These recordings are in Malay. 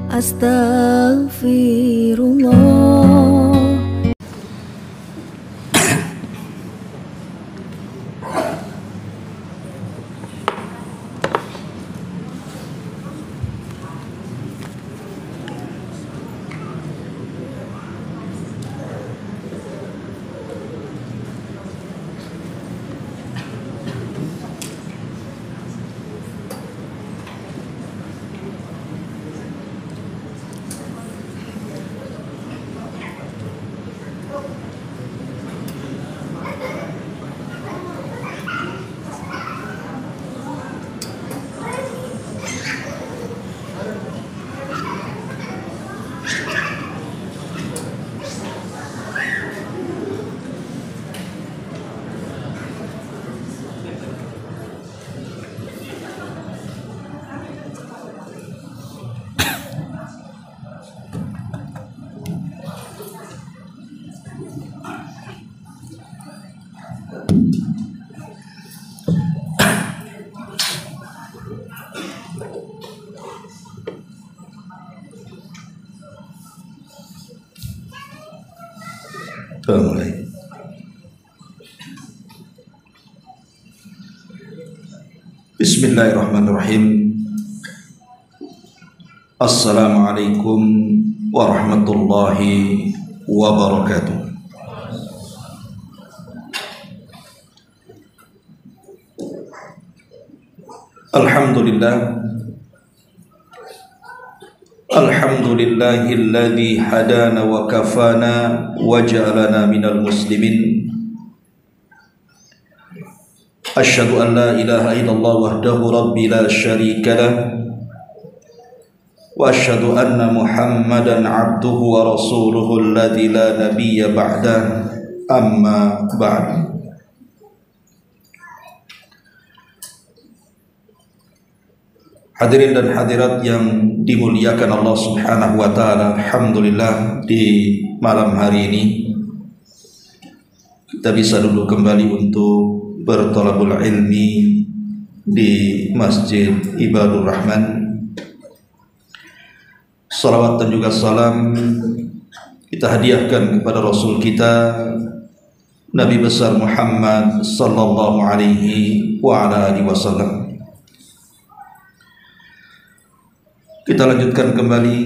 Astaghfirullah. Mulai. Bismillahirrahmanirrahim. Assalamualaikum warahmatullahi wabarakatuh. Alhamdulillah. Alhamdulillahilladzi hadana wa kafana wa ja'alana minal muslimin. Asyhadu an la ilaha illallah wahdahu rabbi la syarika lah. Wa asyhadu anna Muhammadan abduhu wa rasuluhu alladzi la nabiyya ba'dah. Amma ba'd. Hadirin dan hadirat yang dimuliakan Allah Subhanahu wa taala, alhamdulillah di malam hari ini kita bisa duduk kembali untuk bertolabul ilmi di Masjid Ibadur Rahman. Salawat dan juga salam kita hadiahkan kepada Rasul kita Nabi besar Muhammad sallallahu alaihi wa ala alihi wasallam. Kita lanjutkan kembali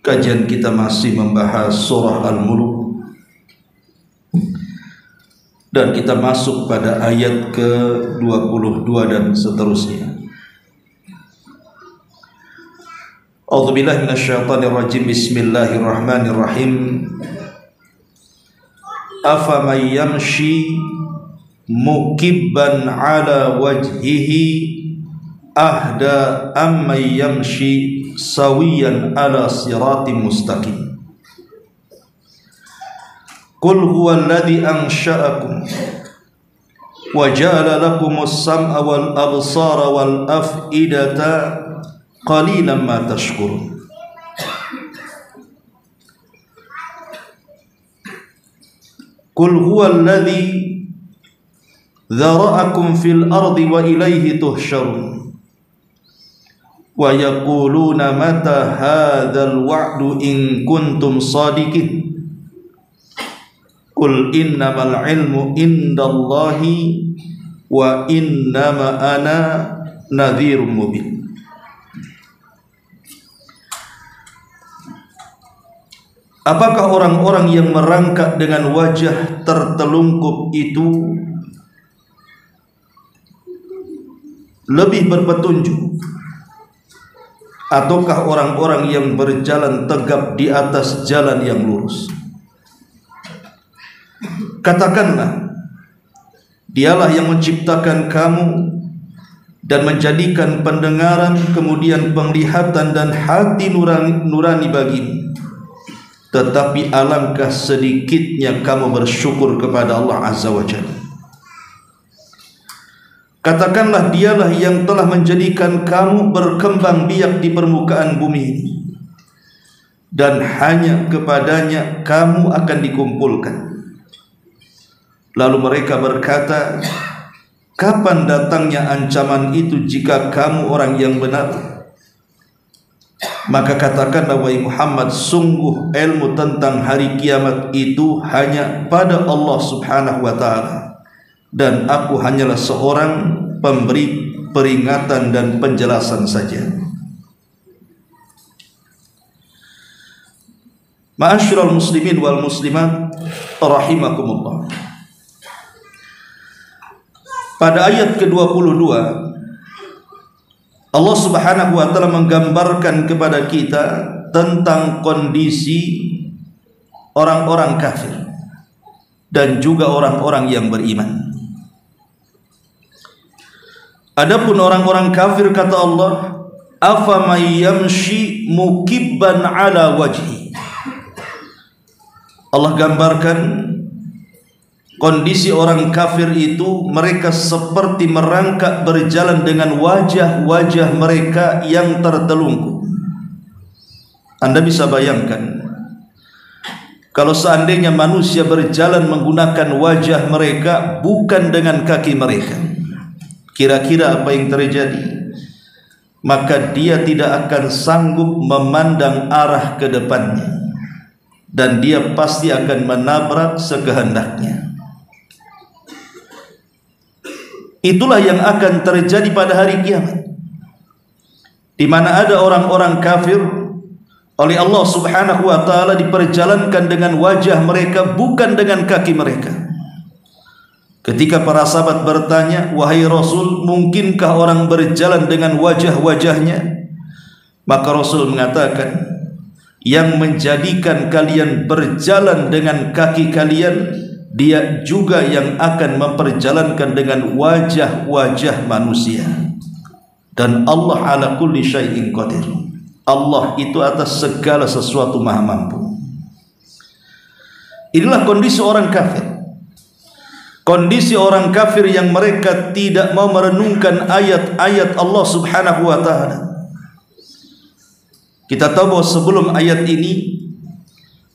kajian kita, masih membahas surah Al-Mulk dan kita masuk pada ayat ke-22 dan seterusnya. A'udzubillahi minasyaitonirrajim. Bismillahirrahmanirrahim. Afaman yamshi mukibban ala wajhihi ahda amman yamshi sawiyan ala siratim mustaqim. Qul huwallazi ansha'akum wa ja'ala lakumus sam'a wal absara wal af'idata qalilan ma tashkurun. Qul huwallazi dzara'akum fil ardi wa ilayhi tuhsyarun. Wa yaquluna mata hadzal wa'du in kuntum shadiqin. Qul innamal ilmu indallahi wa innama ana nadhirum mubin. Apakah orang-orang yang merangkak dengan wajah tertelungkup itu lebih berpetunjuk, ataukah orang-orang yang berjalan tegap di atas jalan yang lurus? Katakanlah, Dialah yang menciptakan kamu dan menjadikan pendengaran, kemudian penglihatan dan hati nurani bagimu. Tetapi alangkah sedikitnya kamu bersyukur kepada Allah Azza wa Jalla. Katakanlah, Dialah yang telah menjadikan kamu berkembang biak di permukaan bumi ini, dan hanya kepadanya kamu akan dikumpulkan. Lalu mereka berkata, kapan datangnya ancaman itu jika kamu orang yang benar? Maka katakanlah wahai Muhammad, sungguh ilmu tentang hari kiamat itu hanya pada Allah Subhanahu wa ta'ala, dan aku hanyalah seorang pemberi peringatan dan penjelasan saja. Ma'asyiral muslimin wal muslimat rahimakumullah. Pada ayat ke-22 Allah Subhanahu wa ta'ala menggambarkan kepada kita tentang kondisi orang-orang kafir dan juga orang-orang yang beriman. Adapun orang-orang kafir, kata Allah, afamay yamshi mukibban ala wajhi. Allah gambarkan kondisi orang kafir itu, mereka seperti merangkak berjalan dengan wajah-wajah mereka yang tertelungkup. Anda bisa bayangkan kalau seandainya manusia berjalan menggunakan wajah mereka bukan dengan kaki mereka, kira-kira apa yang terjadi? Maka dia tidak akan sanggup memandang arah ke depannya, dan dia pasti akan menabrak sekehendaknya. Itulah yang akan terjadi pada hari kiamat, di mana ada orang-orang kafir oleh Allah Subhanahu wa ta'ala diperjalankan dengan wajah mereka bukan dengan kaki mereka. Ketika para sahabat bertanya, wahai Rasul, mungkinkah orang berjalan dengan wajah-wajahnya? Maka Rasul mengatakan, yang menjadikan kalian berjalan dengan kaki kalian, dia juga yang akan memperjalankan dengan wajah-wajah manusia. Dan Allah ala kulli syai'in qadir. Allah itu atas segala sesuatu maha mampu. Inilah kondisi orang kafir. Kondisi orang kafir yang mereka tidak mau merenungkan ayat-ayat Allah Subhanahu wa ta'ala. Kita tahu bahwa sebelum ayat ini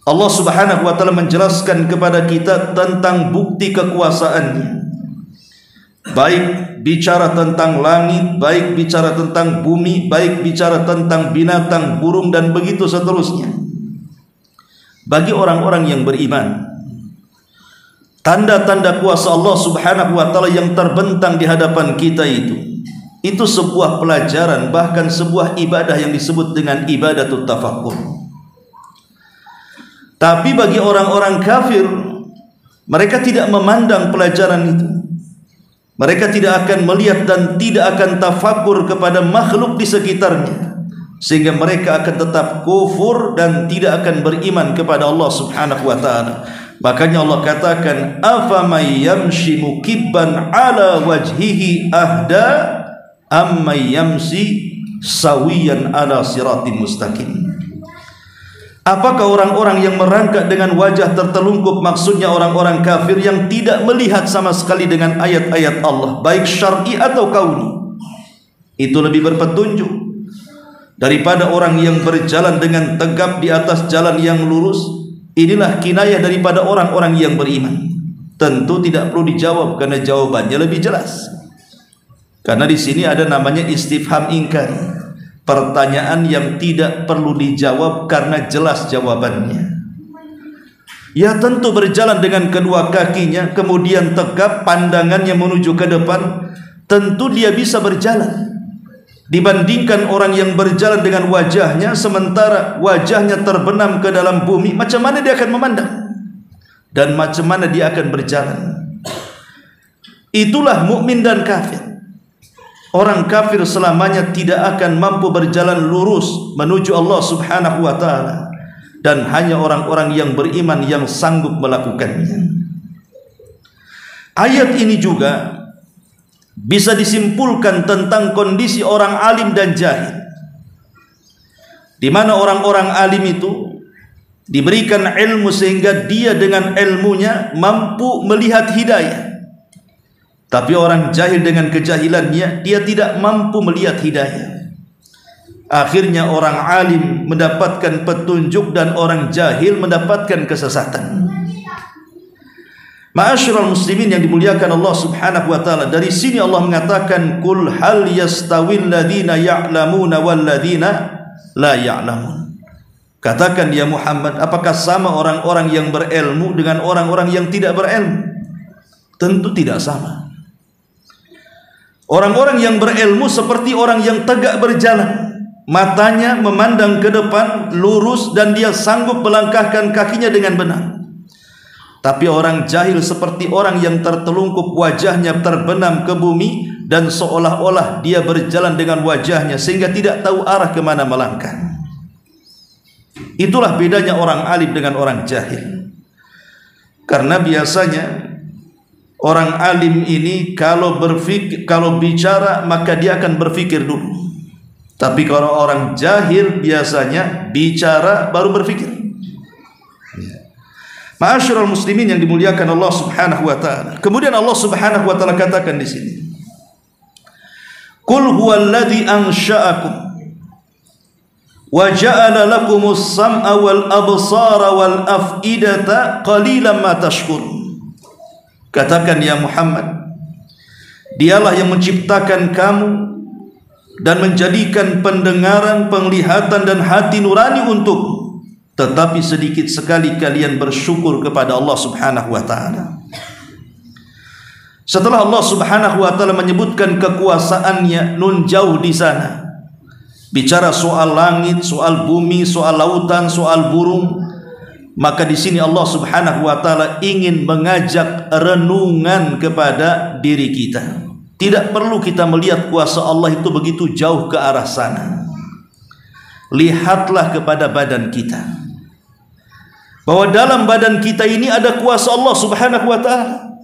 Allah Subhanahu wa ta'ala menjelaskan kepada kita tentang bukti kekuasaannya, baik bicara tentang langit, baik bicara tentang bumi, baik bicara tentang binatang, burung, dan begitu seterusnya. Bagi orang-orang yang beriman, tanda-tanda kuasa Allah Subhanahu wa ta'ala yang terbentang di hadapan kita itu sebuah pelajaran, bahkan sebuah ibadah yang disebut dengan ibadatut tafakkur. Tapi bagi orang-orang kafir, mereka tidak memandang pelajaran itu. Mereka tidak akan melihat dan tidak akan tafakur kepada makhluk di sekitarnya, sehingga mereka akan tetap kufur dan tidak akan beriman kepada Allah Subhanahu wa ta'ala. Makanya Allah katakan, afamay yamshi mukibban ala wajhihi ahda ammay yamshi sawiyan ala siratim mustaqim. Apakah orang-orang yang merangkak dengan wajah tertelungkup, maksudnya orang-orang kafir yang tidak melihat sama sekali dengan ayat-ayat Allah, baik syar'i atau kauni, itu lebih berpetunjuk daripada orang yang berjalan dengan tegap di atas jalan yang lurus? Inilah kinayah daripada orang-orang yang beriman. Tentu tidak perlu dijawab karena jawabannya lebih jelas. Karena di sini ada namanya istifham ingkari, pertanyaan yang tidak perlu dijawab karena jelas jawabannya. Ya tentu berjalan dengan kedua kakinya, kemudian tegap pandangannya menuju ke depan, tentu dia bisa berjalan. Dibandingkan orang yang berjalan dengan wajahnya, sementara wajahnya terbenam ke dalam bumi, macam mana dia akan memandang? Dan macam mana dia akan berjalan? Itulah mukmin dan kafir. Orang kafir selamanya tidak akan mampu berjalan lurus menuju Allah Subhanahu wa ta'ala, dan hanya orang-orang yang beriman yang sanggup melakukannya. Ayat ini juga bisa disimpulkan tentang kondisi orang alim dan jahil, di mana orang-orang alim itu diberikan ilmu sehingga dia dengan ilmunya mampu melihat hidayah. Tapi orang jahil dengan kejahilannya, dia tidak mampu melihat hidayah. Akhirnya orang alim mendapatkan petunjuk dan orang jahil mendapatkan kesesatan. Ma'asyiral muslimin yang dimuliakan Allah Subhanahu wa ta'ala, dari sini Allah mengatakan, Qul hal yastawil ladhina ya'lamuna wal ladhina la ya'lamun. Katakan ya Muhammad, apakah sama orang-orang yang berilmu dengan orang-orang yang tidak berilmu? Tentu tidak sama. Orang-orang yang berilmu seperti orang yang tegak berjalan, matanya memandang ke depan lurus dan dia sanggup melangkahkan kakinya dengan benar. Tapi orang jahil seperti orang yang tertelungkup, wajahnya terbenam ke bumi dan seolah-olah dia berjalan dengan wajahnya sehingga tidak tahu arah kemana melangkah. Itulah bedanya orang alim dengan orang jahil. Karena biasanya orang alim ini kalau bicara maka dia akan berpikir dulu. Tapi kalau orang jahil biasanya bicara baru berpikir. Ma'asyiral muslimin yang dimuliakan Allah Subhanahu wa taala. Kemudian Allah Subhanahu wa taala katakan di sini, "Qul huwallazi ansha'akum wa ja'ala lakumus sam'a wal absara wal af'idata qalilan ma tashkurun." Katakan ya Muhammad, dialah yang menciptakan kamu dan menjadikan pendengaran, penglihatan dan hati nurani untukmu. Tetapi sedikit sekali kalian bersyukur kepada Allah Subhanahu wa taala. Setelah Allah Subhanahu wa taala menyebutkan kekuasaannya nun jauh di sana, bicara soal langit, soal bumi, soal lautan, soal burung, maka di sini Allah Subhanahu wa taala ingin mengajak renungan kepada diri kita. Tidak perlu kita melihat kuasa Allah itu begitu jauh ke arah sana. Lihatlah kepada badan kita, bahwa dalam badan kita ini ada kuasa Allah Subhanahu wa taala.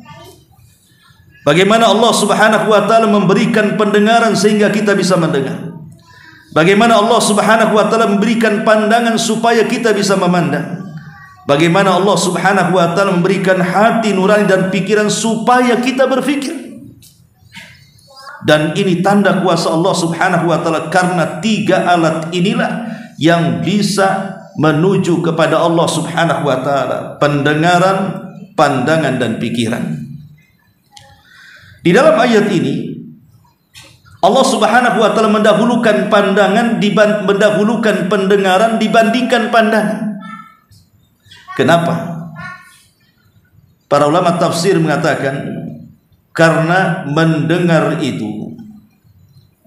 Bagaimana Allah Subhanahu wa taala memberikan pendengaran sehingga kita bisa mendengar. Bagaimana Allah Subhanahu wa taala memberikan pandangan supaya kita bisa memandang. Bagaimana Allah Subhanahu wa taala memberikan hati nurani dan pikiran supaya kita berpikir. Dan ini tanda kuasa Allah Subhanahu wa taala, karena tiga alat inilah yang bisa menuju kepada Allah Subhanahu wa taala: pendengaran, pandangan dan pikiran. Di dalam ayat ini Allah Subhanahu wa taala mendahulukan pandangan mendahulukan pendengaran dibandingkan pandangan. Kenapa? Para ulama tafsir mengatakan karena mendengar itu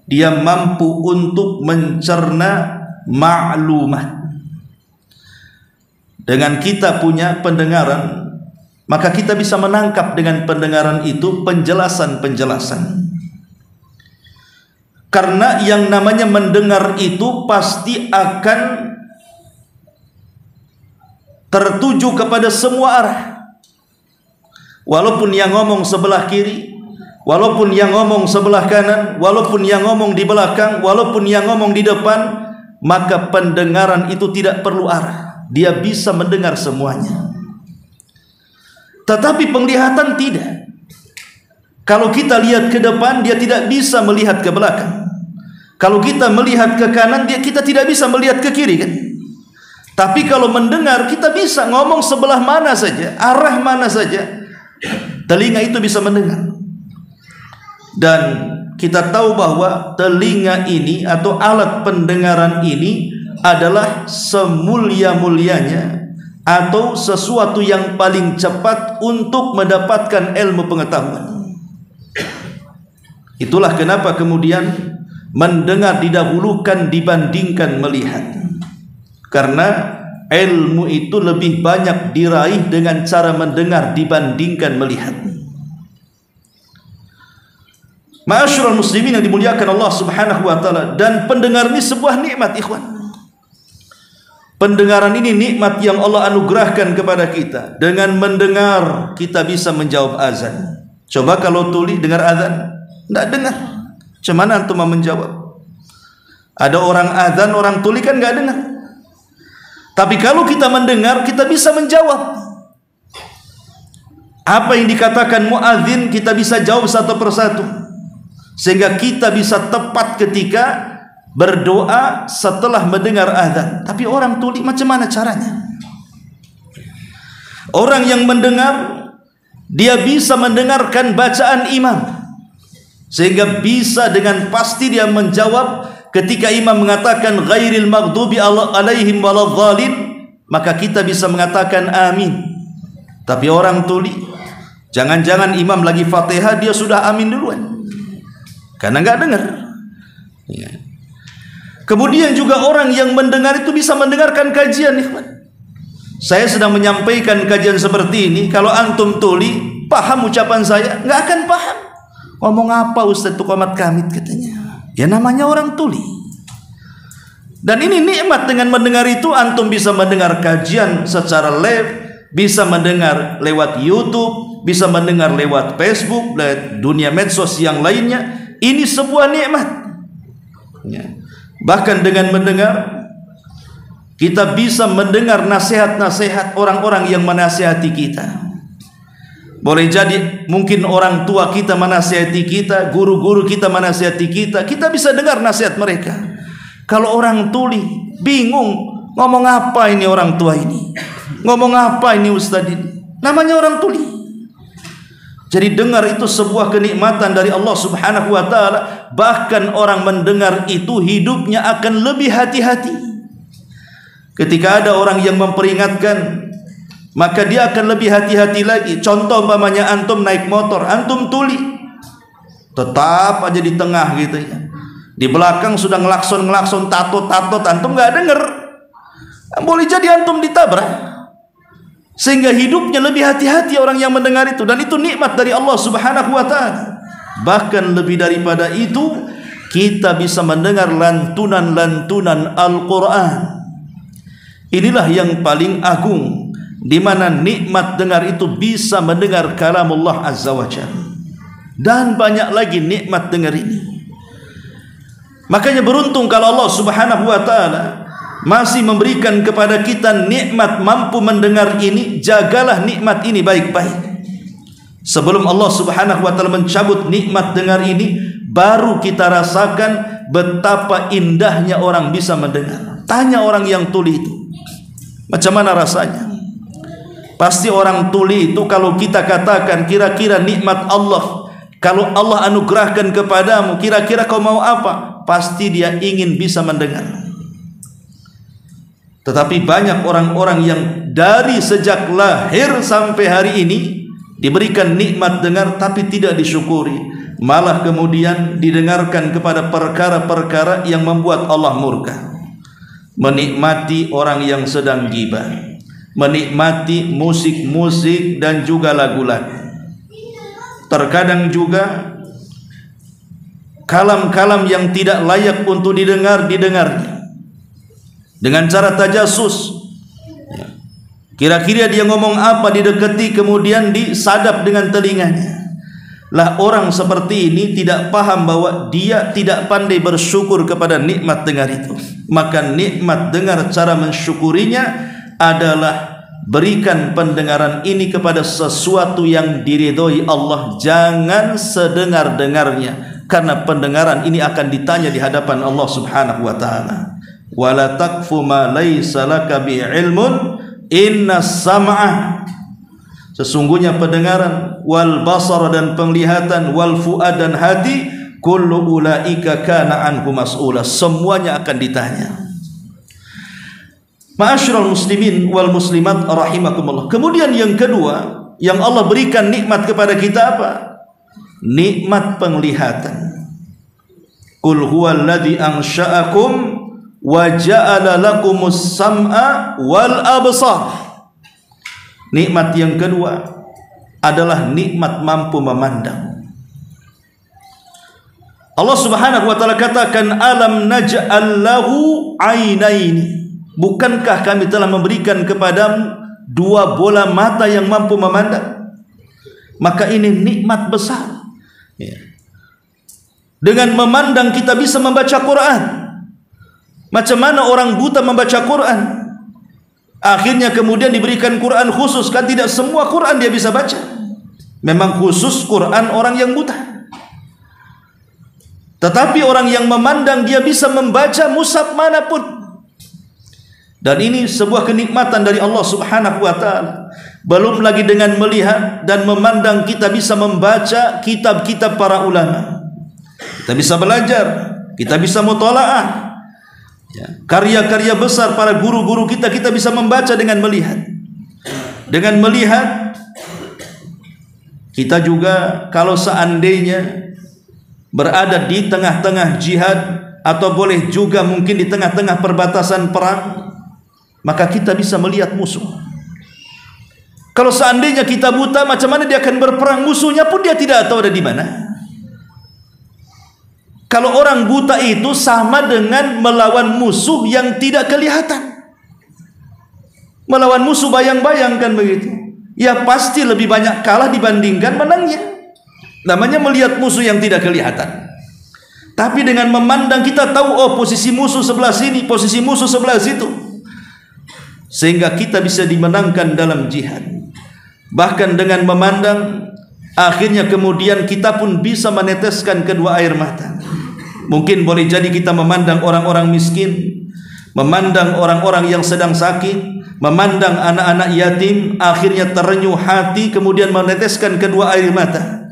dia mampu untuk mencerna ma'lumat. Dengan kita punya pendengaran, maka kita bisa menangkap dengan pendengaran itu penjelasan-penjelasan. Karena yang namanya mendengar itu pasti akan tertuju kepada semua arah. Walaupun yang ngomong sebelah kiri, walaupun yang ngomong sebelah kanan, walaupun yang ngomong di belakang, walaupun yang ngomong di depan, maka pendengaran itu tidak perlu arah. Dia bisa mendengar semuanya. Tetapi penglihatan tidak. Kalau kita lihat ke depan, dia tidak bisa melihat ke belakang. Kalau kita melihat ke kanan, kita tidak bisa melihat ke kiri, kan? Tapi kalau mendengar, kita bisa ngomong sebelah mana saja, arah mana saja, telinga itu bisa mendengar. Dan kita tahu bahwa telinga ini atau alat pendengaran ini adalah semulia-mulianya atau sesuatu yang paling cepat untuk mendapatkan ilmu pengetahuan. Itulah kenapa kemudian mendengar didahulukan dibandingkan melihat. Karena ilmu itu lebih banyak diraih dengan cara mendengar dibandingkan melihat. Ma'asyiral muslimin yang dimuliakan Allah Subhanahu wa taala, dan pendengar ini sebuah nikmat, ikhwan. Pendengaran ini nikmat yang Allah anugerahkan kepada kita. Dengan mendengar kita bisa menjawab azan. Coba kalau tuli dengar azan, tidak dengar. Cuman antum mau menjawab? Ada orang azan, orang tuli kan nggak dengar. Tapi kalau kita mendengar, kita bisa menjawab. Apa yang dikatakan muadzin kita bisa jawab satu persatu, sehingga kita bisa tepat ketika berdoa setelah mendengar azan. Tapi orang tuli macam mana caranya? Orang yang mendengar, dia bisa mendengarkan bacaan imam, sehingga bisa dengan pasti dia menjawab ketika imam mengatakan ghairil maghdubi alaihim waladhdallin, maka kita bisa mengatakan amin. Tapi orang tuli, jangan-jangan imam lagi Fatihah dia sudah amin duluan, karena nggak dengar. Ya. Kemudian juga orang yang mendengar itu bisa mendengarkan kajian, ikhwan. Saya sedang menyampaikan kajian seperti ini, kalau antum tuli, paham ucapan saya? Nggak akan paham. Ngomong apa Ustaz itu komat kamit katanya. Ya namanya orang tuli. Dan ini nikmat dengan mendengar itu, antum bisa mendengar kajian secara live, bisa mendengar lewat YouTube, bisa mendengar lewat Facebook, lewat dunia medsos yang lainnya. Ini sebuah nikmat. Ya. Bahkan dengan mendengar, kita bisa mendengar nasihat-nasihat orang-orang yang menasihati kita. Boleh jadi mungkin orang tua kita menasihati kita, guru-guru kita menasihati kita, kita bisa dengar nasihat mereka. Kalau orang tuli bingung, ngomong apa ini orang tua ini, ngomong apa ini ustaz ini, namanya orang tuli. Jadi dengar itu sebuah kenikmatan dari Allah Subhanahu wa ta'ala. Bahkan orang mendengar itu hidupnya akan lebih hati-hati. Ketika ada orang yang memperingatkan, maka dia akan lebih hati-hati lagi. Contoh umpamanya antum naik motor, antum tuli, tetap aja di tengah gitu ya. Di belakang sudah ngelakson-ngelakson, tatot-tatot, antum nggak denger. Boleh jadi antum ditabrak. Sehingga hidupnya lebih hati-hati orang yang mendengar itu. Dan itu nikmat dari Allah Subhanahu wa ta'ala. Bahkan lebih daripada itu, kita bisa mendengar lantunan-lantunan Al-Quran. Inilah yang paling agung, di mana nikmat dengar itu bisa mendengar kalamullah Azza wa Jalla. Dan banyak lagi nikmat dengar ini. Makanya beruntung kalau Allah Subhanahu wa ta'ala masih memberikan kepada kita nikmat mampu mendengar ini. Jagalah nikmat ini baik-baik. Sebelum Allah Subhanahu wa ta'ala mencabut nikmat dengar ini, baru kita rasakan betapa indahnya orang bisa mendengar. Tanya orang yang tuli itu, macam mana rasanya? Pasti orang tuli itu kalau kita katakan kira-kira nikmat Allah, kalau Allah anugerahkan kepadamu, kira-kira kau mau apa? Pasti dia ingin bisa mendengar. Tetapi banyak orang-orang yang dari sejak lahir sampai hari ini diberikan nikmat dengar tapi tidak disyukuri, malah kemudian didengarkan kepada perkara-perkara yang membuat Allah murka. Menikmati orang yang sedang ghibah, menikmati musik-musik dan juga lagu-lagu. Terkadang juga kalam-kalam yang tidak layak untuk didengarnya dengan cara tajasus. Kira-kira dia ngomong apa, didekati kemudian disadap dengan telinganya. Lah orang seperti ini tidak paham bahwa dia tidak pandai bersyukur kepada nikmat dengar itu. Maka nikmat dengar, cara mensyukurinya adalah berikan pendengaran ini kepada sesuatu yang diridhoi Allah. Jangan sedengar-dengarnya, karena pendengaran ini akan ditanya di hadapan Allah Subhanahu wa ta'ala. Wala taqfu ma laysa laka bi ilmun innas sam'a, sesungguhnya pendengaran, wal basara dan penglihatan, wal fuad dan hati, kullu ulaika kana anhu mas'ula, semuanya akan ditanya. Ma'asyiral muslimin wal muslimat rahimakumullah. Kemudian yang kedua yang Allah berikan nikmat kepada kita apa? Nikmat penglihatan. Qul huwallazi ansha'akum wa ja'ala lakumus sam'a wal absar. Nikmat yang kedua adalah nikmat mampu memandang. Allah Subhanahu wa ta'ala katakan, alam naj'al lahu ainaini, bukankah kami telah memberikan kepadamu dua bola mata yang mampu memandang? Maka ini nikmat besar. Dengan memandang kita bisa membaca Quran. Macam mana orang buta membaca Quran? Akhirnya kemudian diberikan Quran khusus, kan tidak semua Quran dia bisa baca. Memang khusus Quran orang yang buta. Tetapi orang yang memandang dia bisa membaca mushaf manapun. Dan ini sebuah kenikmatan dari Allah Subhanahu wa ta'ala. Belum lagi dengan melihat dan memandang kita bisa membaca kitab-kitab para ulama. Kita bisa belajar kita bisa mutalaah. Karya-karya besar para guru-guru kita bisa membaca dengan melihat. Dengan melihat, kita juga kalau seandainya berada di tengah-tengah jihad, atau boleh juga mungkin di tengah-tengah perbatasan perang, maka kita bisa melihat musuh. Kalau seandainya kita buta, macam mana dia akan berperang? Musuhnya pun dia tidak tahu ada di mana. Kalau orang buta itu sama dengan melawan musuh yang tidak kelihatan. Melawan musuh bayang-bayang kan begitu. Ya pasti lebih banyak kalah dibandingkan menangnya. Namanya melihat musuh yang tidak kelihatan. Tapi dengan memandang kita tahu, oh posisi musuh sebelah sini, posisi musuh sebelah situ. Sehingga kita bisa dimenangkan dalam jihad. Bahkan dengan memandang, akhirnya kemudian kita pun bisa meneteskan kedua air mata. Mungkin boleh jadi kita memandang orang-orang miskin, memandang orang-orang yang sedang sakit, memandang anak-anak yatim, akhirnya terenyuh hati, kemudian meneteskan kedua air mata.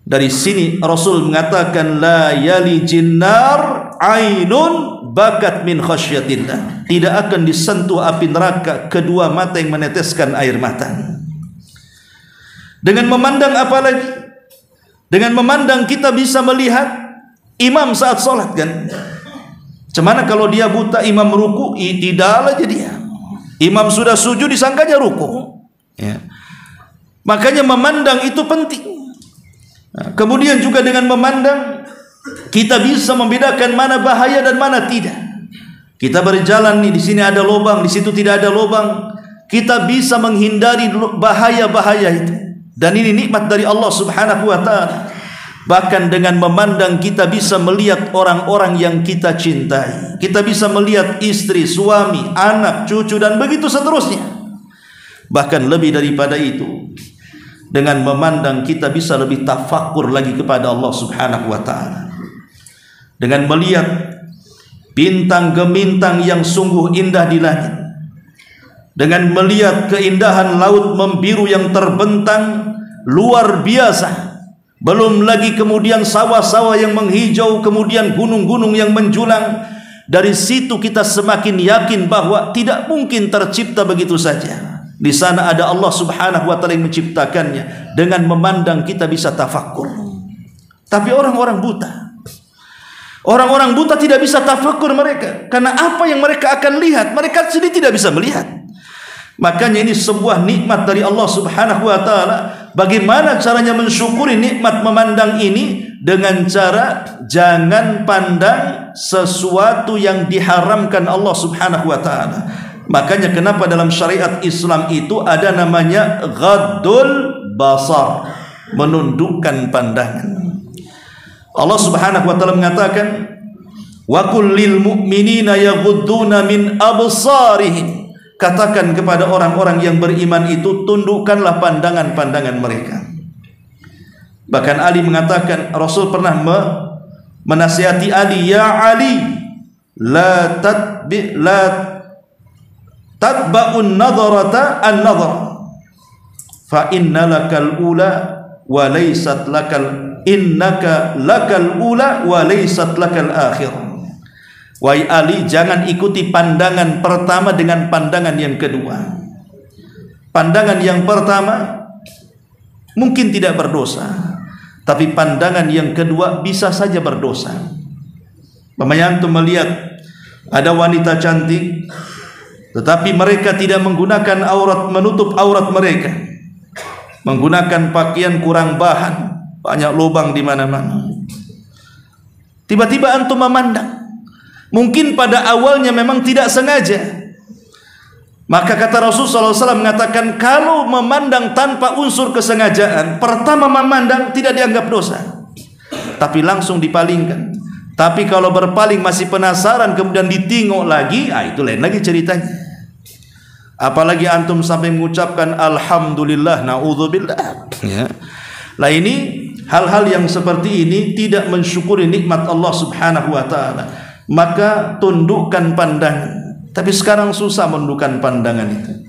Dari sini Rasul mengatakan, la yalijin nar ainun bakat min khasyatillah. Tidak akan disentuh api neraka kedua mata yang meneteskan air mata. Dengan memandang apa lagi? Dengan memandang kita bisa melihat imam saat sholat kan. Cemana kalau dia buta, imam ruku, tidak aja dia. Imam sudah sujud disangkanya ruku. Ya. Makanya memandang itu penting. Nah, kemudian juga dengan memandang kita bisa membedakan mana bahaya dan mana tidak. Kita berjalan nih, di sini ada lubang, di situ tidak ada lubang. Kita bisa menghindari bahaya-bahaya itu. Dan ini nikmat dari Allah Subhanahu wa ta'ala. Bahkan dengan memandang kita bisa melihat orang-orang yang kita cintai. Kita bisa melihat istri, suami, anak, cucu, dan begitu seterusnya. Bahkan lebih daripada itu, dengan memandang kita bisa lebih tafakur lagi kepada Allah Subhanahu wa ta'ala. Dengan melihat bintang gemintang yang sungguh indah di langit, dengan melihat keindahan laut membiru yang terbentang luar biasa, belum lagi kemudian sawah-sawah yang menghijau, kemudian gunung-gunung yang menjulang. Dari situ kita semakin yakin bahwa tidak mungkin tercipta begitu saja. Di sana ada Allah Subhanahu wa ta'ala yang menciptakannya. Dengan memandang kita bisa tafakkur. Tapi orang-orang buta tidak bisa tafakkur mereka, karena apa yang mereka akan lihat mereka sendiri tidak bisa melihat. Makanya ini sebuah nikmat dari Allah Subhanahu wa ta'ala. Bagaimana caranya mensyukuri nikmat memandang ini? Dengan cara jangan pandang sesuatu yang diharamkan Allah Subhanahu wa ta'ala. Makanya kenapa dalam syariat Islam itu ada namanya ghaddul basar, menundukkan pandangan. Allah Subhanahu wa ta'ala mengatakan, wa kullil mu'minina yaghudduna min absarihim. Katakan kepada orang-orang yang beriman itu, tundukkanlah pandangan-pandangan mereka. Bahkan Ali mengatakan, Rasul pernah menasihati Ali, ya Ali, la tatba'un nadharata an-nadhar, fa inna lakal ula wa laysat lakal, innaka lakal ula wa laysat lakal akhirah. Wahai Ali, jangan ikuti pandangan pertama dengan pandangan yang kedua. Pandangan yang pertama mungkin tidak berdosa, tapi pandangan yang kedua bisa saja berdosa. Mamanya antum melihat ada wanita cantik, tetapi mereka tidak menggunakan aurat, menutup aurat mereka, menggunakan pakaian kurang bahan, banyak lubang di mana-mana. Tiba-tiba antum memandang, mungkin pada awalnya memang tidak sengaja. Maka kata Rasulullah SAW mengatakan, kalau memandang tanpa unsur kesengajaan, pertama memandang tidak dianggap dosa, tapi langsung dipalingkan. Tapi kalau berpaling masih penasaran, kemudian ditingok lagi, itu lain lagi ceritanya. Apalagi antum sampai mengucapkan alhamdulillah, naudzubillah, ya. Lah ini hal-hal yang seperti ini tidak mensyukuri nikmat Allah Subhanahu wa ta'ala. Maka tundukkan pandangan. Tapi sekarang susah menundukkan pandangan itu.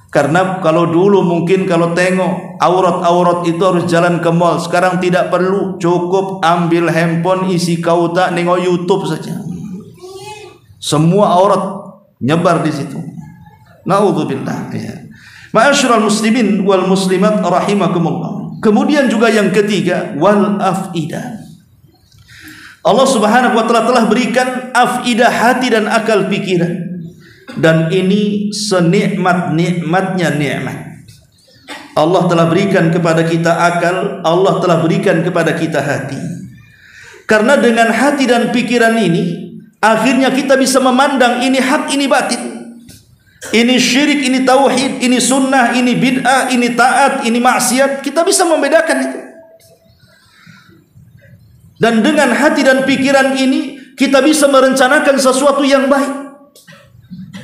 Karena kalau dulu mungkin kalau tengok aurat-aurat itu harus jalan ke mall, sekarang tidak perlu, cukup ambil handphone, isi kauta, nengok YouTube saja. Semua aurat nyebar di situ. Naudzubillah. Ya. Ma'asyiral muslimin wal muslimat rahimakumullah. Kemudian juga yang ketiga, wal afidah. Allah Subhanahu wa taala telah berikan afidah, hati dan akal pikiran. Dan ini senikmat-nikmatnya nikmat. Allah telah berikan kepada kita akal, Allah telah berikan kepada kita hati. Karena dengan hati dan pikiran ini, akhirnya kita bisa memandang ini hak, ini batil. Ini syirik, ini tauhid, ini sunnah, ini bid'ah, ini taat, ini maksiat. Kita bisa membedakan itu. Dan dengan hati dan pikiran ini, kita bisa merencanakan sesuatu yang baik.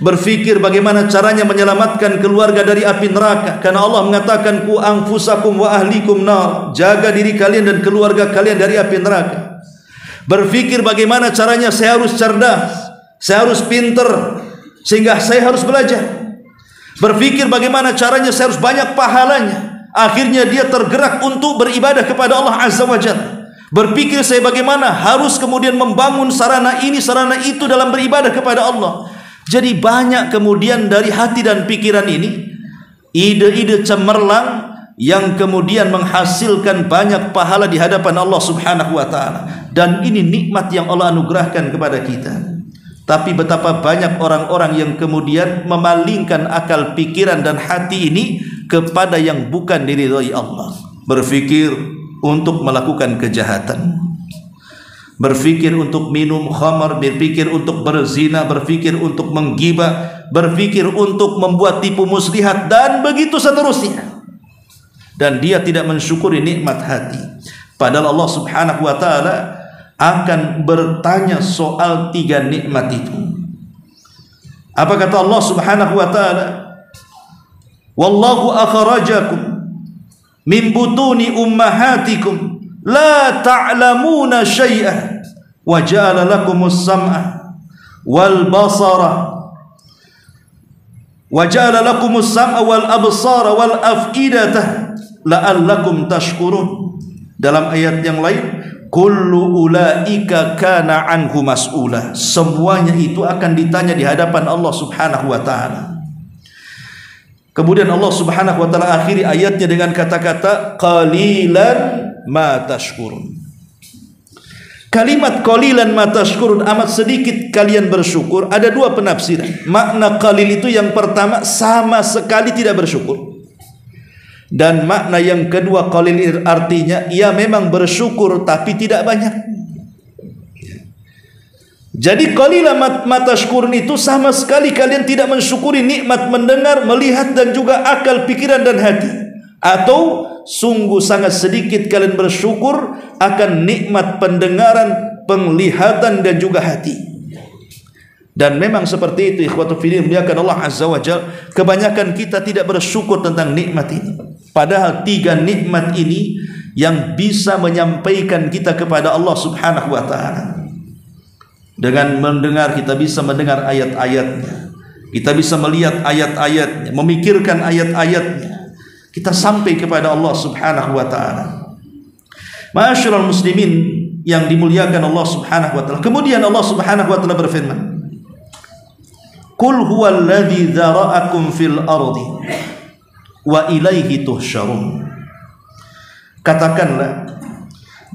Berfikir bagaimana caranya menyelamatkan keluarga dari api neraka, karena Allah mengatakan ku anfusakum wa ahlikum nar, jaga diri kalian dan keluarga kalian dari api neraka. Berfikir bagaimana caranya saya harus cerdas, saya harus pinter, sehingga saya harus belajar. Berfikir bagaimana caranya saya harus banyak pahalanya, akhirnya dia tergerak untuk beribadah kepada Allah Azza wa Jalla. Berpikir saya bagaimana harus kemudian membangun sarana ini, sarana itu dalam beribadah kepada Allah. Jadi banyak kemudian dari hati dan pikiran ini ide-ide cemerlang yang kemudian menghasilkan banyak pahala di hadapan Allah Subhanahu wa taala. Dan ini nikmat yang Allah anugerahkan kepada kita. Tapi betapa banyak orang-orang yang kemudian memalingkan akal, pikiran dan hati ini kepada yang bukan diridhai Allah. Berfikir untuk melakukan kejahatan, berfikir untuk minum khamar, berfikir untuk berzina, berfikir untuk menggibah, berfikir untuk membuat tipu muslihat, dan begitu seterusnya. Dan dia tidak mensyukuri nikmat hati. Padahal Allah Subhanahu wa taala akan bertanya soal tiga nikmat itu. Apa kata Allah Subhanahu wa taala? Wallahu akhrajakum min butuni ummahatikum la ta'lamuna syai'an wa ja'ala lakumus sam'a wal basara wa ja'ala lakumus sam'a wal absara wal af'idata la'allakum tashkurun. Dalam ayat yang lain, kullu ulaika kana anhu mas'ula. Semuanya itu akan ditanya di hadapan Allah Subhanahu wa taala. Kemudian Allah Subhanahu wa taala akhiri ayatnya dengan kata-kata qalilan ma tashkurun. Kalimat qalilan ma tashkurun, amat sedikit kalian bersyukur, ada dua penafsiran. Makna qalil itu yang pertama sama sekali tidak bersyukur. Dan makna yang kedua qalil artinya ia memang bersyukur tapi tidak banyak. Jadi qalilan ma tashkurun itu sama sekali kalian tidak mensyukuri nikmat mendengar, melihat dan juga akal, pikiran dan hati. Atau sungguh sangat sedikit kalian bersyukur akan nikmat pendengaran, penglihatan dan juga hati. Dan memang seperti itu ikhwatul fillah muliakan Allah Azza wa Jalla, kebanyakan kita tidak bersyukur tentang nikmat ini. Padahal tiga nikmat ini yang bisa menyampaikan kita kepada Allah Subhanahu wa taala. Dengan mendengar kita bisa mendengar ayat-ayatnya, kita bisa melihat ayat-ayatnya, memikirkan ayat-ayatnya, kita sampai kepada Allah Subhanahu wa taala. Ma'asyiral muslimin yang dimuliakan Allah Subhanahu wa taala. Kemudian Allah Subhanahu wa taala berfirman, Qul huwallazi dzara'akum fil ardi wa ilaihi tuhsyarun. Katakanlah,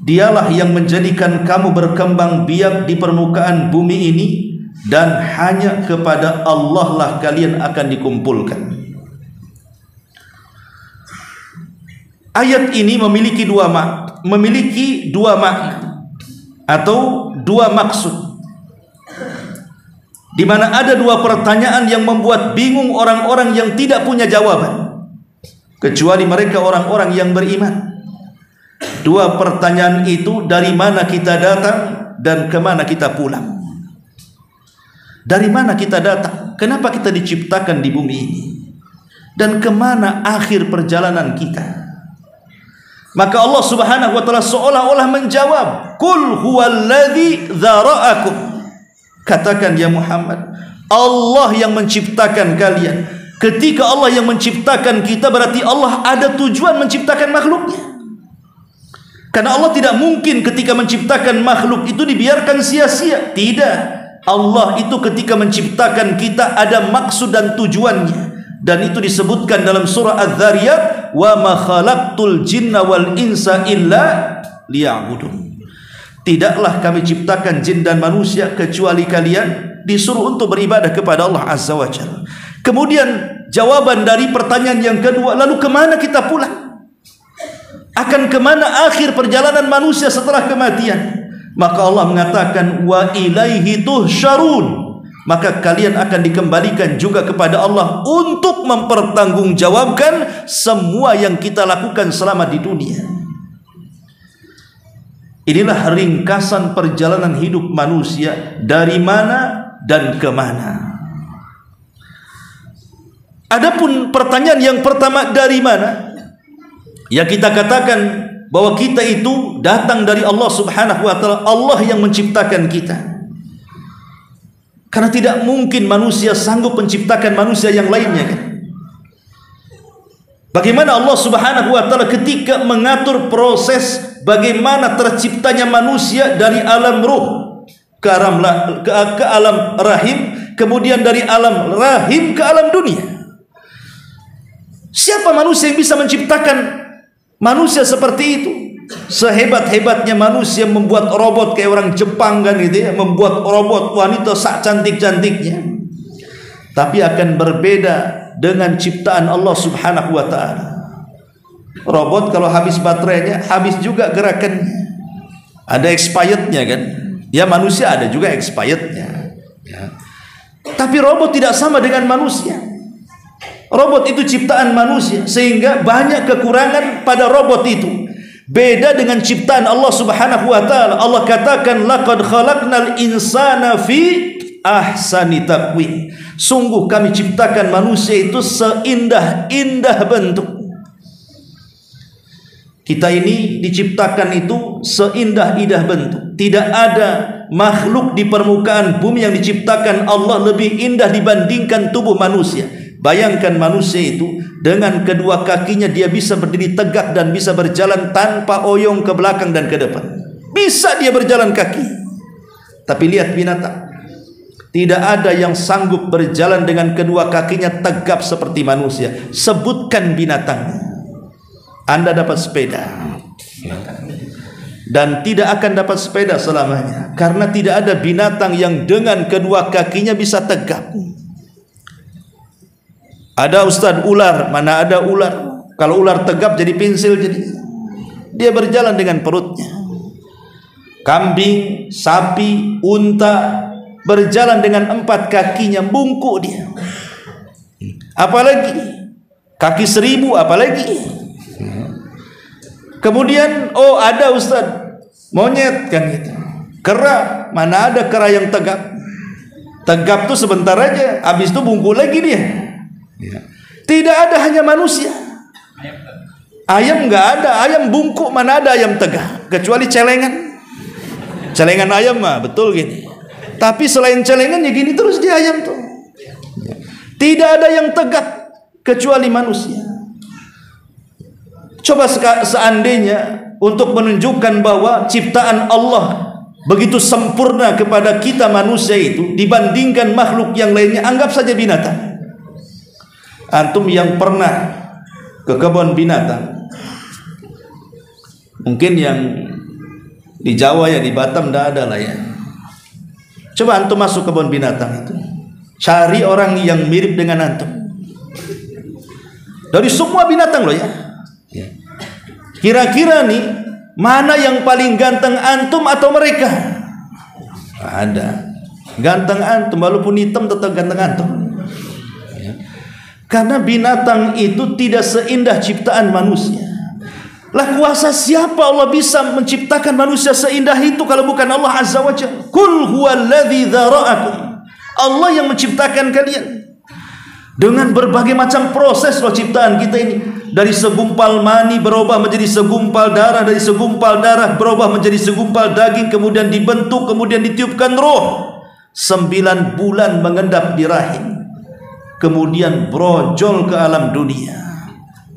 dialah yang menjadikan kamu berkembang biak di permukaan bumi ini, dan hanya kepada Allah lah kalian akan dikumpulkan. Ayat ini memiliki dua makna atau dua maksud, di mana ada dua pertanyaan yang membuat bingung orang-orang yang tidak punya jawaban, kecuali mereka orang-orang yang beriman. Dua pertanyaan itu, dari mana kita datang dan kemana kita pulang. Dari mana kita datang, kenapa kita diciptakan di bumi ini, dan kemana akhir perjalanan kita. Maka Allah Subhanahu wa taala seolah-olah menjawab, Qul huwallazi dzara'akum. Katakan ya Muhammad, Allah yang menciptakan kalian, Ketika Allah yang menciptakan kita, berarti Allah ada tujuan menciptakan makhluknya. Karena Allah tidak mungkin ketika menciptakan makhluk itu dibiarkan sia-sia. Tidak. Allah itu ketika menciptakan kita ada maksud dan tujuannya. Dan itu disebutkan dalam surah Az-Zariyat, wa ma khalaqtul jinna wal insa illa liya'budun. Tidaklah kami ciptakan jin dan manusia kecuali kalian disuruh untuk beribadah kepada Allah Azza wa Jalla. Kemudian jawaban dari pertanyaan yang kedua, lalu kemana kita pulang? Akan kemana akhir perjalanan manusia setelah kematian? Maka Allah mengatakan, wa ilaihi tuhsyarun. Maka kalian akan dikembalikan juga kepada Allah untuk mempertanggungjawabkan semua yang kita lakukan selama di dunia. Inilah ringkasan perjalanan hidup manusia, dari mana dan kemana. Adapun pertanyaan yang pertama, dari mana? Ya, kita katakan bahwa kita itu datang dari Allah Subhanahu wa taala. Allah yang menciptakan kita. Karena tidak mungkin manusia sanggup menciptakan manusia yang lainnya, kan? Bagaimana Allah Subhanahu wa taala ketika mengatur proses bagaimana terciptanya manusia dari alam ruh ke alam rahim, kemudian dari alam rahim ke alam dunia. Siapa manusia yang bisa menciptakan manusia seperti itu? Sehebat-hebatnya manusia membuat robot kayak orang Jepang, kan gitu ya, membuat robot wanita sak cantik-cantiknya. Tapi akan berbeda dengan ciptaan Allah Subhanahu wa taala. Robot kalau habis baterainya, habis juga gerakannya. Ada expirednya, kan? Ya, manusia ada juga expirednya. Ya. Tapi robot tidak sama dengan manusia. Robot itu ciptaan manusia, sehingga banyak kekurangan pada robot itu. Beda dengan ciptaan Allah Subhanahu wa taala. Allah katakan, laqad khalaqnal insana fi ahsani taqwim. Sungguh kami ciptakan manusia itu seindah-indah bentuk. Kita ini diciptakan itu seindah-indah bentuk. Tidak ada makhluk di permukaan bumi yang diciptakan Allah lebih indah dibandingkan tubuh manusia. Bayangkan manusia itu dengan kedua kakinya dia bisa berdiri tegak dan bisa berjalan tanpa oyong ke belakang dan ke depan. Bisa dia berjalan kaki. Tapi lihat binatang. Tidak ada yang sanggup berjalan dengan kedua kakinya tegap seperti manusia. Sebutkan binatang. Anda dapat sepeda. Dan tidak akan dapat sepeda selamanya. Karena tidak ada binatang yang dengan kedua kakinya bisa tegap. Ada Ustaz ular, mana ada ular? Kalau ular tegap jadi pensil, jadi dia berjalan dengan perutnya. Kambing, sapi, unta berjalan dengan 4 kakinya, bungkuk dia. Apalagi kaki 1000, apalagi. Kemudian ada Ustaz monyet, kan gitu. Kera, mana ada kera yang tegap? Tegap tuh sebentar aja, habis itu bungkuk lagi dia. Ya. Tidak ada, hanya manusia. Ayam nggak ada, ayam bungkuk, mana ada ayam tegak, kecuali celengan. Celengan ayam mah betul gini. Tapi selain celengan ya gini terus dia ayam tuh. Tidak ada yang tegak kecuali manusia. Coba seandainya untuk menunjukkan bahwa ciptaan Allah begitu sempurna kepada kita manusia itu dibandingkan makhluk yang lainnya, anggap saja binatang. Antum yang pernah ke kebun binatang, mungkin yang di Jawa ya, di Batam tidak ada lah ya. Coba antum masuk kebun binatang itu, cari orang yang mirip dengan antum. Dari semua binatang loh ya. Kira-kira nih mana yang paling ganteng, antum atau mereka? Ada. Ganteng antum, walaupun hitam tetap ganteng antum. Karena binatang itu tidak seindah ciptaan manusia. Lah kuasa siapa Allah bisa menciptakan manusia seindah itu kalau bukan Allah Azza wa Jalla? Qul huwallazi dzara'akum. Allah yang menciptakan kalian. Dengan berbagai macam proses loh ciptaan kita ini. Dari segumpal mani berubah menjadi segumpal darah, dari segumpal darah berubah menjadi segumpal daging, kemudian dibentuk, kemudian ditiupkan roh. 9 bulan mengendap di rahim. kemudian brojol ke alam dunia.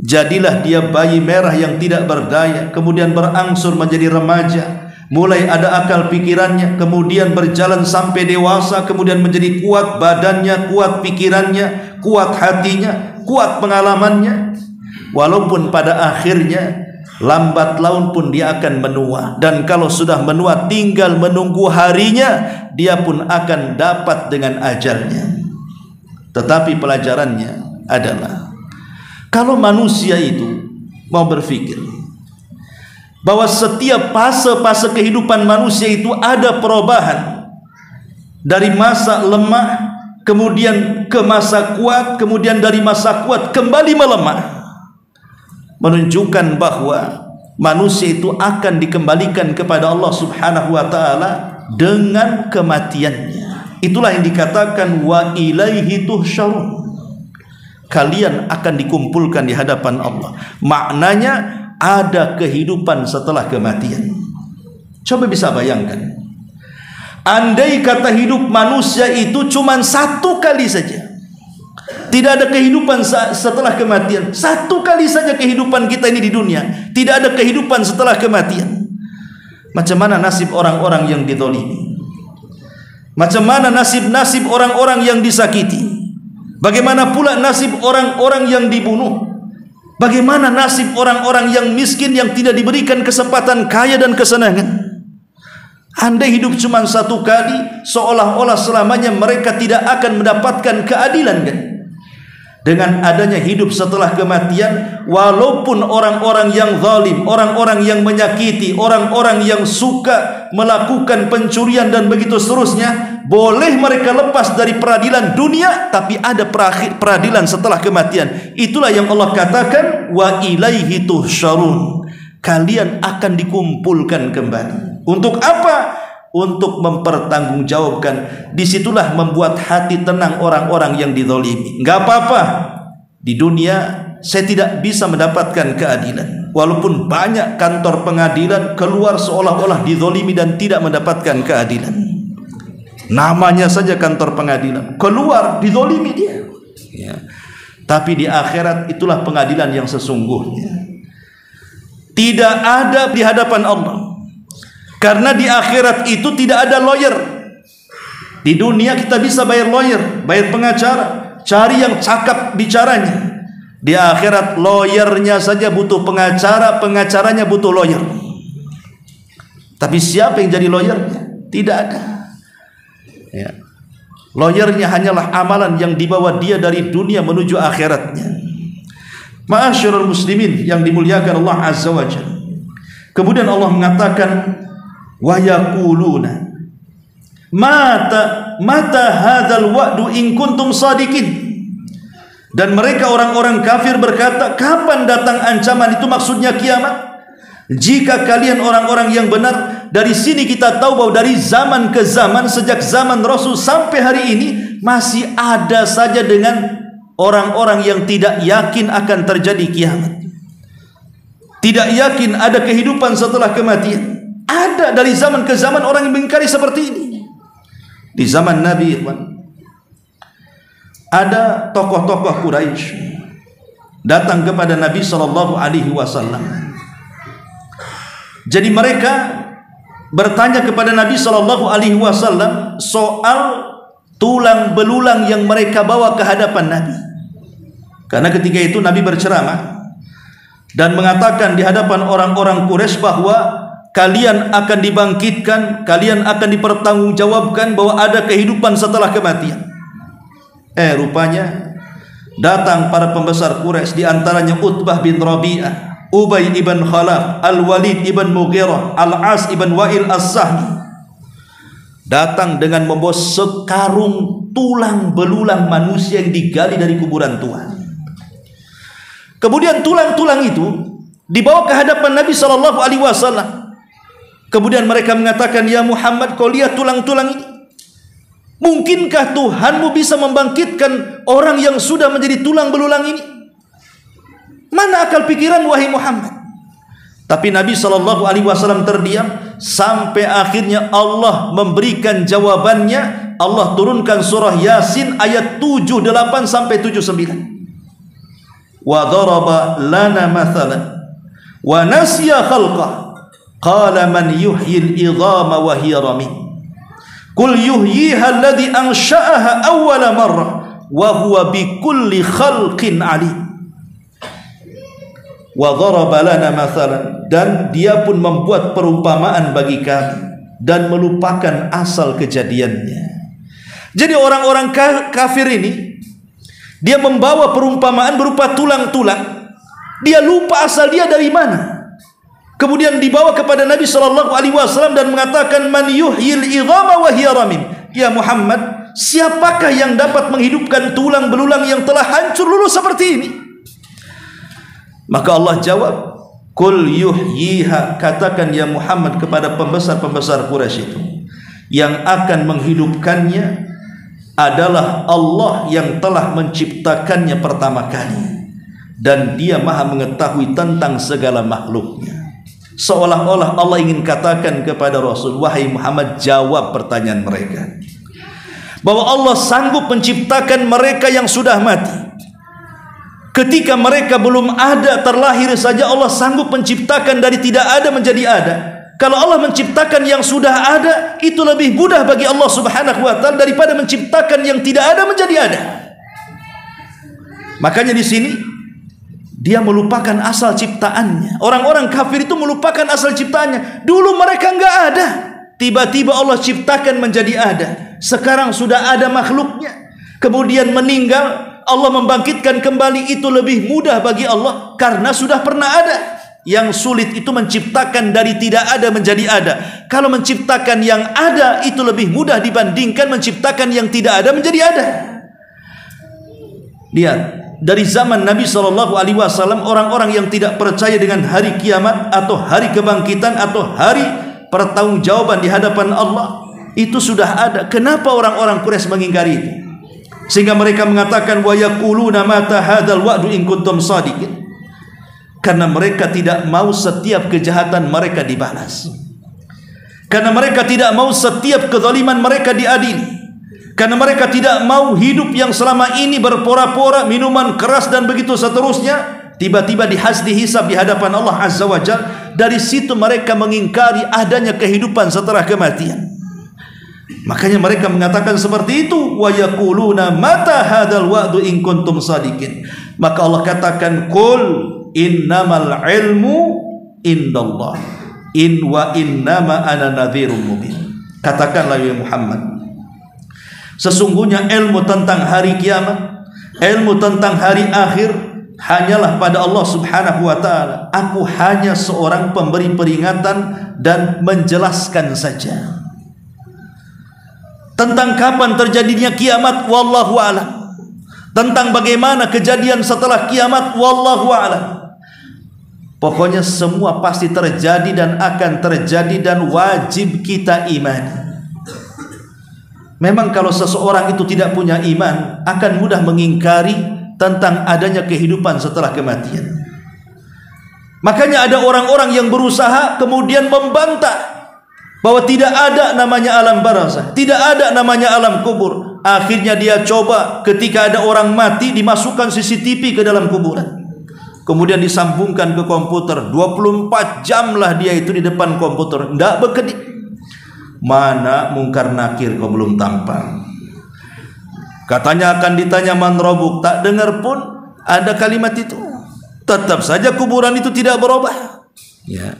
Jadilah dia bayi merah yang tidak berdaya, kemudian berangsur menjadi remaja, mulai ada akal pikirannya, kemudian berjalan sampai dewasa, kemudian menjadi kuat badannya, kuat pikirannya, kuat hatinya, kuat pengalamannya. Walaupun pada akhirnya lambat laun pun dia akan menua, dan kalau sudah menua tinggal menunggu harinya, dia pun akan dapat dengan ajalnya. Tetapi pelajarannya adalah, kalau manusia itu mau berpikir bahwa setiap fase-fase kehidupan manusia itu ada perubahan, dari masa lemah kemudian ke masa kuat, kemudian dari masa kuat kembali melemah, menunjukkan bahwa manusia itu akan dikembalikan kepada Allah Subhanahu wa taala dengan kematiannya. Itulah yang dikatakan wa ilaihi tuhsyarun. Kalian akan dikumpulkan di hadapan Allah. Maknanya ada kehidupan setelah kematian. Coba bisa bayangkan, andai kata hidup manusia itu cuma satu kali saja, tidak ada kehidupan setelah kematian. Satu kali saja kehidupan kita ini di dunia, tidak ada kehidupan setelah kematian. Macam mana nasib orang-orang yang dizalimi? Macam mana nasib-nasib orang-orang yang disakiti? Bagaimana pula nasib orang-orang yang dibunuh? Bagaimana nasib orang-orang yang miskin yang tidak diberikan kesempatan kaya dan kesenangan? Andai hidup cuma satu kali, seolah-olah selamanya mereka tidak akan mendapatkan keadilan, kan? Dengan adanya hidup setelah kematian, walaupun orang-orang yang zalim, orang-orang yang menyakiti, orang-orang yang suka melakukan pencurian dan begitu seterusnya, boleh mereka lepas dari peradilan dunia, tapi ada peradilan setelah kematian. Itulah yang Allah katakan wa ilaihi tuhsyarun. Kalian akan dikumpulkan kembali. Untuk apa? Untuk mempertanggungjawabkan. Disitulah membuat hati tenang orang-orang yang dizalimi. Enggak apa-apa, di dunia saya tidak bisa mendapatkan keadilan, walaupun banyak kantor pengadilan keluar seolah-olah dizalimi dan tidak mendapatkan keadilan. Namanya saja kantor pengadilan, keluar dizalimi dia, ya. Tapi di akhirat itulah pengadilan yang sesungguhnya. Tidak ada di hadapan Allah. Karena di akhirat itu tidak ada lawyer. Di dunia kita bisa bayar lawyer, bayar pengacara, cari yang cakap bicaranya. Di akhirat lawyernya saja butuh pengacara, pengacaranya butuh lawyer. Tapi siapa yang jadi lawyernya? Tidak ada, ya. Lawyernya hanyalah amalan yang dibawa dia dari dunia menuju akhiratnya. Ma'asyiral muslimin yang dimuliakan Allah Azza wa Jalla. Kemudian Allah mengatakan wa yaquluna mata hadzal wa'du in kuntum sadiqin. Dan mereka orang-orang kafir berkata, kapan datang ancaman itu, maksudnya kiamat? Jika kalian orang-orang yang benar. Dari sini kita tahu bahwa dari zaman ke zaman, sejak zaman Rasul sampai hari ini, masih ada saja dengan orang-orang yang tidak yakin akan terjadi kiamat, tidak yakin ada kehidupan setelah kematian. Ada dari zaman ke zaman orang yang mengingkari seperti ini. Di zaman Nabi ada tokoh-tokoh Quraisy datang kepada Nabi SAW. Jadi mereka bertanya kepada Nabi SAW soal tulang belulang yang mereka bawa ke hadapan Nabi. Karena ketika itu Nabi berceramah dan mengatakan di hadapan orang-orang Quraisy bahwa kalian akan dibangkitkan, kalian akan dipertanggungjawabkan bahwa ada kehidupan setelah kematian. Rupanya datang para pembesar Quraisy, di antaranya Utbah bin Rabi'ah, Ubay ibn Khalaf, Al-Walid ibn Mughirah, Al-As ibn Wa'il As-Sahmi, datang dengan membawa sekarung tulang belulang manusia yang digali dari kuburan tua. Kemudian tulang-tulang itu dibawa ke hadapan Nabi SAW. Kemudian mereka mengatakan, ya Muhammad, kau lihat tulang-tulang ini. Mungkinkah Tuhanmu bisa membangkitkan orang yang sudah menjadi tulang belulang ini? Mana akal pikiran wahai Muhammad? Tapi Nabi SAW terdiam sampai akhirnya Allah memberikan jawabannya. Allah turunkan surah Yasin ayat 78 sampai 79. Wa daraba lana mathalan wa nasiya khalqah qala man yuhyil idhama wa hiya ramim qul yuhyiha alladhi ansha'aha awwala marrah wa huwa bikulli khalqin alim. Wa daraba lana mathalan, dan dia pun membuat perumpamaan bagi kami dan melupakan asal kejadiannya. Jadi orang-orang kafir ini, dia membawa perumpamaan berupa tulang-tulang, dia lupa asal dia dari mana. Kemudian dibawa kepada Nabi SAW dan mengatakan, man yuhyil idhama wa hiya ramim. Ya Muhammad, siapakah yang dapat menghidupkan tulang belulang yang telah hancur luluh seperti ini? Maka Allah jawab, qul yuhyiha, katakan ya Muhammad kepada pembesar-pembesar Quraisy itu, yang akan menghidupkannya adalah Allah yang telah menciptakannya pertama kali, dan dia maha mengetahui tentang segala makhluknya. Seolah-olah Allah ingin katakan kepada Rasul, wahai Muhammad, jawab pertanyaan mereka, bahwa Allah sanggup menciptakan mereka yang sudah mati. Ketika mereka belum ada, terlahir saja Allah sanggup menciptakan dari tidak ada menjadi ada. Kalau Allah menciptakan yang sudah ada, itu lebih mudah bagi Allah Subhanahu wa ta'ala daripada menciptakan yang tidak ada menjadi ada. Makanya di sini dia melupakan asal ciptaannya. Orang-orang kafir itu melupakan asal ciptaannya. Dulu mereka enggak ada, tiba-tiba Allah ciptakan menjadi ada. Sekarang sudah ada makhluknya, kemudian meninggal, Allah membangkitkan kembali, itu lebih mudah bagi Allah karena sudah pernah ada. Yang sulit itu menciptakan dari tidak ada menjadi ada. Kalau menciptakan yang ada itu lebih mudah dibandingkan menciptakan yang tidak ada menjadi ada. Lihat, dari zaman Nabi SAW, orang-orang yang tidak percaya dengan hari kiamat atau hari kebangkitan atau hari pertanggungjawaban di hadapan Allah, itu sudah ada. Kenapa orang-orang Quraisy mengingkari itu? Sehingga mereka mengatakan, wa yaquluna mata hadzal wa'du in kuntum shadiqin. Karena mereka tidak mau setiap kejahatan mereka dibalas. Karena mereka tidak mau setiap kezaliman mereka diadili. Karena mereka tidak mau hidup yang selama ini berpora-pora, minuman keras dan begitu seterusnya, tiba-tiba dihisab di hadapan Allah Azza wa Jalla. Dari situ mereka mengingkari adanya kehidupan setelah kematian. Makanya mereka mengatakan seperti itu, wa yaquluna mata hadzal wa'du in kuntum shadiqin. Maka Allah katakan, qul innamal ilmu indallah in wa innama ana nadhirum mubin. Katakanlah ya Muhammad, sesungguhnya ilmu tentang hari kiamat, ilmu tentang hari akhir hanyalah pada Allah Subhanahu wa ta'ala. Aku hanya seorang pemberi peringatan dan menjelaskan saja. Tentang kapan terjadinya kiamat, wallahu a'lam. Tentang bagaimana kejadian setelah kiamat, wallahu a'lam. Pokoknya semua pasti terjadi dan akan terjadi dan wajib kita imani. Memang kalau seseorang itu tidak punya iman, akan mudah mengingkari tentang adanya kehidupan setelah kematian. Makanya ada orang-orang yang berusaha kemudian membantah bahwa tidak ada namanya alam barzah, tidak ada namanya alam kubur. Akhirnya dia coba ketika ada orang mati dimasukkan CCTV ke dalam kuburan, kemudian disambungkan ke komputer, 24 jam lah dia itu di depan komputer, tidak berkedip. Mana mungkar nakir kau belum tampang. Katanya akan ditanya man robuk, tak dengar pun ada kalimat itu. Tetap saja kuburan itu tidak berubah. Ya.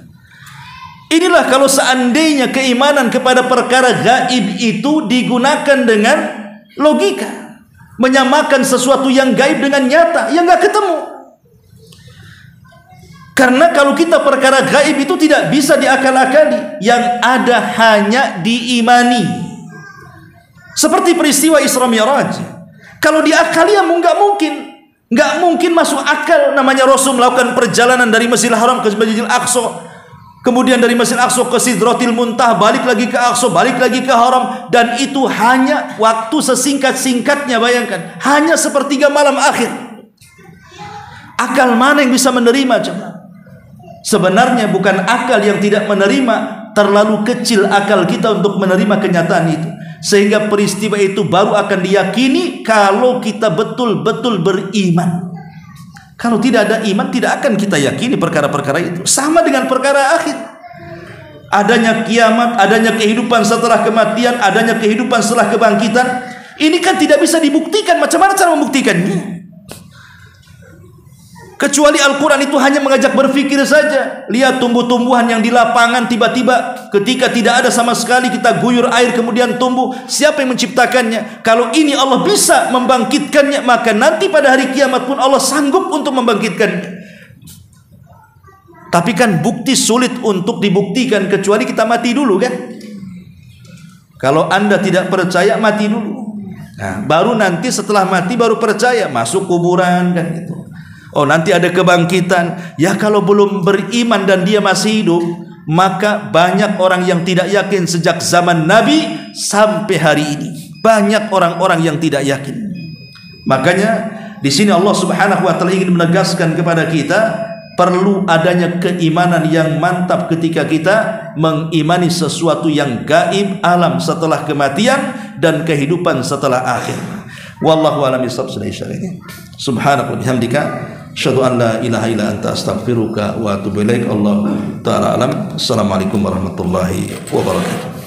Inilah kalau seandainya keimanan kepada perkara gaib itu digunakan dengan logika, menyamakan sesuatu yang gaib dengan nyata, yang nggak ketemu. Karena kalau kita perkara gaib itu tidak bisa diakal-akali, yang ada hanya diimani. Seperti peristiwa Isra Mi'raj, kalau diakali ya nggak mungkin masuk akal. Namanya Rasul melakukan perjalanan dari Masjidil Haram ke Masjidil Aqsa, kemudian dari Masjidil Aqsa ke Sidratil Muntaha, balik lagi ke Aqsa, balik lagi ke Haram, dan itu hanya waktu sesingkat-singkatnya. Bayangkan, hanya sepertiga malam akhir. Akal mana yang bisa menerima? Sebenarnya bukan akal yang tidak menerima, terlalu kecil akal kita untuk menerima kenyataan itu, sehingga peristiwa itu baru akan diyakini kalau kita betul-betul beriman. Kalau tidak ada iman, tidak akan kita yakini perkara-perkara itu. Sama dengan perkara akhir, adanya kiamat, adanya kehidupan setelah kematian, adanya kehidupan setelah kebangkitan. Ini kan tidak bisa dibuktikan. Macam mana cara membuktikannya? Kecuali Al-Quran itu hanya mengajak berpikir saja. Lihat tumbuh-tumbuhan yang di lapangan, tiba-tiba ketika tidak ada sama sekali kita guyur air kemudian tumbuh. Siapa yang menciptakannya? Kalau ini Allah bisa membangkitkannya, maka nanti pada hari kiamat pun Allah sanggup untuk membangkitkannya. Tapi kan bukti sulit untuk dibuktikan kecuali kita mati dulu kan. Kalau Anda tidak percaya, mati dulu. Nah, baru nanti setelah mati baru percaya, masuk kuburan kan gitu. Oh, nanti ada kebangkitan. Ya, kalau belum beriman dan dia masih hidup, maka banyak orang yang tidak yakin sejak zaman Nabi sampai hari ini. Banyak orang-orang yang tidak yakin. Makanya di sini Allah Subhanahu wa taala ingin menegaskan kepada kita perlu adanya keimanan yang mantap ketika kita mengimani sesuatu yang gaib, alam setelah kematian dan kehidupan setelah akhir. Wallahu a'lam bishawab. Subhanaka wa bihamdika asyhadu an la ilaha illa anta astaghfiruka wa atubu ilaik. Allah taala alam. Assalamualaikum warahmatullahi wabarakatuh.